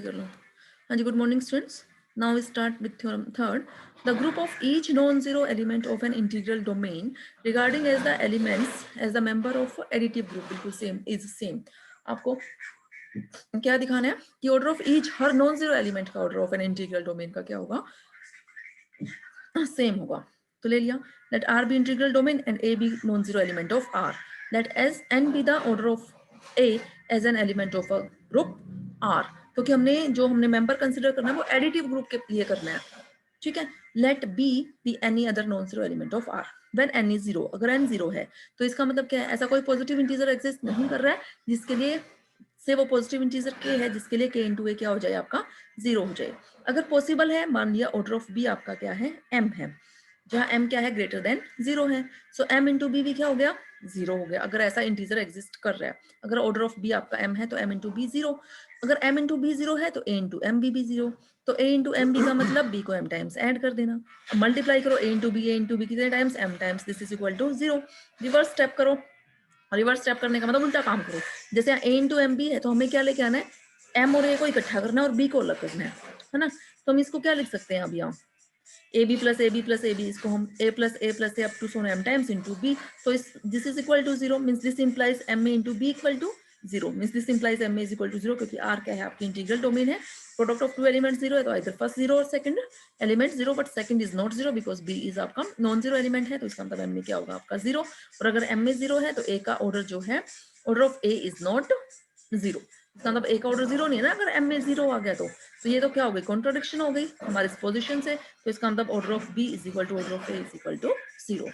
कर लो। हाँ जी, good morning students. Now we start with theorem third. The group of each non zero element of an integral domain regarding as the elements as the member of additive group बिल्कुल same is same. आपको क्या दिखाना है कि order of each, हर non zero element का order of an integral domain का क्या होगा, सेम होगा। तो ले लिया, let R be integral domain and a be non zero element of R, let's n be the order of a as an element of a group R, क्योंकि हमने member consider करना है वो additive group के लिए करना है, ठीक है। Let be any other non zero element of R when n is zero, अगर एन जीरो है तो इसका मतलब क्या है, ऐसा कोई पॉजिटिव इंटीजर एग्जिस्ट नहीं कर रहा है जिसके लिए से वो पॉजिटिव इंटीजर के है जिसके लिए के इंटू ए क्या हो जाए, आपका जीरो हो जाए। अगर पॉसिबल है, मान लिया ऑर्डर ऑफ बी आपका क्या है, एम है, जहां एम क्या है, ग्रेटर देन जीरो है, सो एम इंटू बी भी क्या हो गया, जीरो हो गया। अगर ऐसा इंटीजर एग्जिस्ट कर रहा है, अगर ऑर्डर ऑफ बी आपका एम है तो एम इंटू बी जीरो, अगर एम इंटू बी जीरो है तो ए इंटू एम बी भी जीरो, तो ए इंटू एम बी का मतलब बी को एम टाइम्स ऐड कर देना, मल्टीप्लाई करो ए इंटू बी कितने times, m times, this is equal to zero. Reverse step करो, रिवर्स स्टेप करने का मतलब उल्टा काम करो। जैसे ए इंटू एम बी है तो हमें क्या लेके आना है, एम और ए को इकट्ठा करना है और बी को अलग करना है ना। तो हम इसको क्या लिख सकते हैं, अब यहाँ A B plus A B plus A B, इसको हम A plus A up to some M times into B, तो इस this is equal to zero, means this implies M A into B equal to zero, means this implies M A is equal to zero, क्योंकि R क्या है, आपकी integral domain है, product of two element zero है, तो either first zero और second element zero, but second is not zero because b is आपका non zero element है, तो इसका मतलब एम में क्या होगा, आपका जीरो। और अगर एम में जीरो है तो ए का ऑर्डर जो है, order of a is not zero, इसका मतलब ए का ऑर्डर जीरो नहीं है ना, अगर एम में जीरो आ गया तो ये तो क्या हो गई, कॉन्ट्रोडिक्शन हो गई हमारे इस पोजीशन से, तो इसका मतलब order of B is equal to order of a is equal to zero.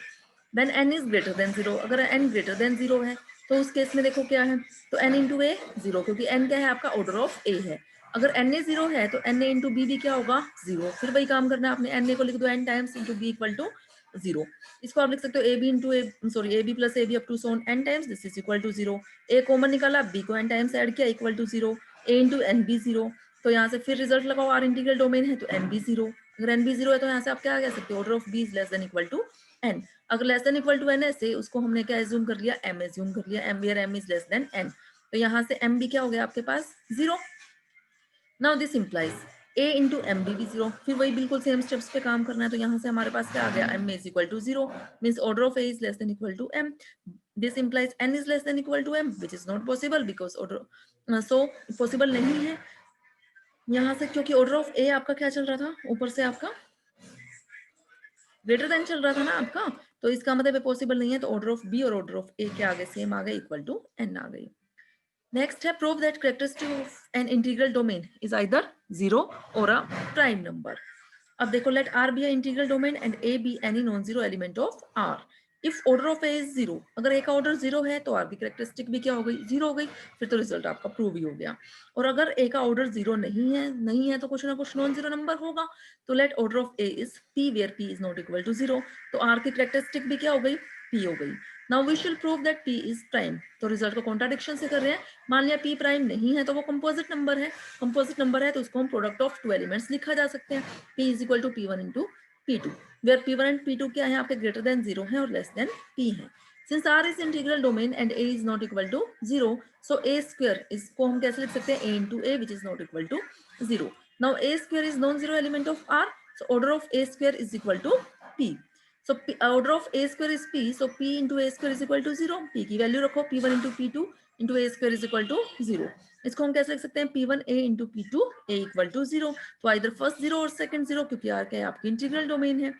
Then n is greater than zero, अगर एन ग्रेटर देन जीरो है तो उस केस में देखो क्या है, तो एन इंटू ए जीरो, क्योंकि एन क्या है, आपका ऑर्डर ऑफ ए है। अगर एन ए जीरो है तो एन ए इंटू बी भी क्या होगा, जीरो, फिर वही काम करना है आपने, एन ए को लिख दो n times into B equal to zero. इसको आप लिख सकते हो a b into a, sorry a B plus A b up to so on n times, this is equal to zero. A common निकाला, b को एन टाइम्स ऐड किया, equal to zero, a into n B zero, तो यहाँ से फिर result लगाओ, are integral domain है तो एन बी जीरो, अगर एन बी जीरो है तो यहाँ से आप क्या कह सकते हो, order of B is less than equal to N, अगर less than equal to N है से उसको हमने क्या एज्यूम कर लिया, एम एज्यूम कर लिया, M where M is less than N, तो यहाँ से एम बी क्या हो गया आपके पास, zero. Now this implies A into M B भी जीरो, फिर वही बिल्कुल सेम स्टेप्स पे काम करना है, तो यहाँ से हमारे पास क्या आ गया, m is equal to zero, means order of a is less than equal to m, this implies n is less than equal to m which is not possible because order, so possible नहीं है यहाँ से, क्योंकि order of ए आपका क्या चल रहा था, ऊपर से आपका ग्रेटर देन चल रहा था ना आपका, तो इसका मतलब पॉसिबल नहीं है, तो ऑर्डर ऑफ बी और ऑर्डर ऑफ ए के आगे सेम आ गए, इक्वल टू एन आ गई। नेक्स्ट है prove that characteristic of an integral domain is either zero और अ प्राइम नंबर। अब देखो, let R be integral domain and a be any non zero element of R, if order of a is zero, अगर a का order zero है तो R की characteristic भी क्या हो गई, जीरो हो गई, फिर तो रिजल्ट आपका प्रूव ही हो गया। और अगर ए का ऑर्डर जीरो नहीं है तो कुछ ना कुछ नॉन जीरो नंबर होगा, तो let order of a is p where p is not equal to zero, तो आर की कैरेक्टरिस्टिक भी क्या हो गई, पी हो गई। Now we shall prove that p is prime, तो रिजल्ट को कॉन्ट्राडिक्शन से कर रहे हैं, मान लिया p प्राइम नहीं है तो वो कंपोजिट नंबर है, कंपोजिट नंबर है तो उसको हम प्रोडक्ट ऑफ टू एलिमेंट्स लिखा जा सकते हैं, p is equal to p1 into p2, where p1 and p2 क्या है, आपके ग्रेटर देन जीरो है और लेस देन p है। Since r is integral domain and a is not equal to zero, so a square इसको हम कैसे लिख सकते हैं, a into a which is not equal to zero. Now a square is non zero element of r, so order of a square is equal to p, so order of a square is p, so p into a square is equal to zero, p की value रखो, p1 into p2 into a square is equal to zero, इसको हम कैसे लिख सकते हैं, p1 a into p2 a equal to zero, तो either first zero और सेकंड जीरो, क्योंकि r क्या है, आपकी इंटीग्रल डोमेन है,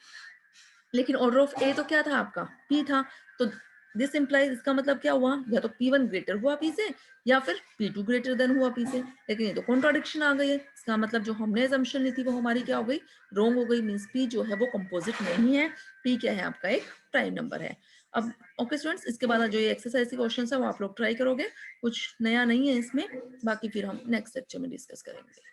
लेकिन ऑर्डर ऑफ ए तो क्या था आपका, p था, तो दिस इंप्लाइज, इसका मतलब क्या हुआ, या तो p1 ग्रेटर हुआ p से या फिर p2 ग्रेटर देन हुआ p से, लेकिन ये तो कॉन्ट्राडिक्शन आ गई है, इसका मतलब जो हमने assumption ली थी वो हमारी क्या हो गई, रॉन्ग हो गई, मींस p जो है वो कंपोजिट नहीं है, p क्या है, आपका एक प्राइम नंबर है। अब ओके स्टूडेंट्स, इसके बाद जो ये एक्सरसाइज के क्वेश्चन है वो आप लोग ट्राई करोगे, कुछ नया नहीं है इसमें, बाकी फिर हम नेक्स्ट लेक्चर में डिस्कस करेंगे।